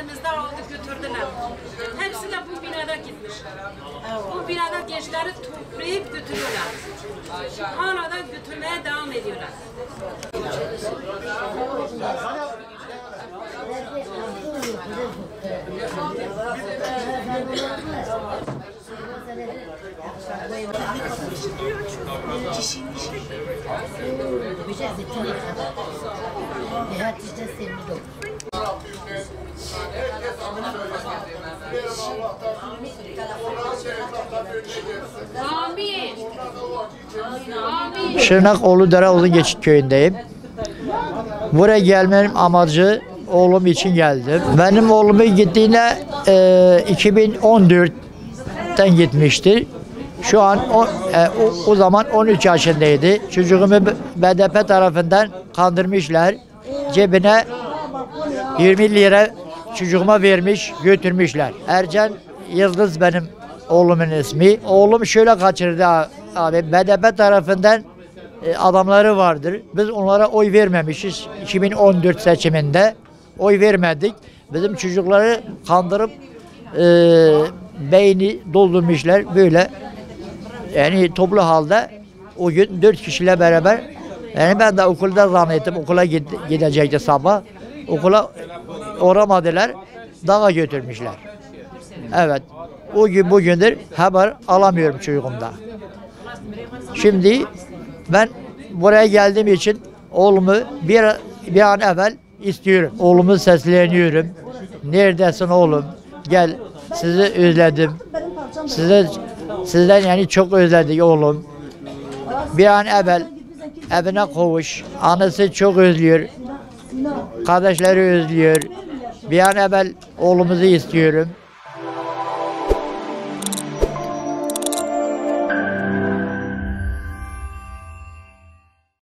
elimizde aldı götürdüler. Hepsi de bu binada gitmiş. Bu binada gençleri toplayıp götürüyorlar. Hala da götürmeye devam ediyorlar. Şırnak Oğludere Uzungeçit köyündeyim. Buraya gelmenin amacı oğlum için geldim. Benim oğlumun gittiğine 2014'ten gitmiştir. Şu an o zaman 13 yaşındaydı. Çocuğumu BDP tarafından kandırmışlar. Cebine 20 lira çocuğuma vermiş, götürmüşler. Ercan Yıldız benim oğlumun ismi. Oğlum şöyle kaçırdı abi. BDP tarafından adamları vardır. Biz onlara oy vermemişiz. 2014 seçiminde oy vermedik. Bizim çocukları kandırıp beyni doldurmuşlar böyle. Yani toplu halde o gün 4 kişiyle beraber, yani ben de okulda zannettim, okula gidecekti sabah. Okula uğramadılar, dağa götürmüşler. Evet, o gün bugündür haber alamıyorum çocuğumda. Şimdi ben buraya geldiğim için oğlumu bir an evvel istiyorum. Oğlumu sesleniyorum. Neredesin oğlum? Gel, sizi özledim. Sizden yani çok özledik oğlum. Bir an evvel evine kovuş. Anası çok özlüyor. Kardeşleri özlüyor. Bir an evvel oğlumuzu istiyorum.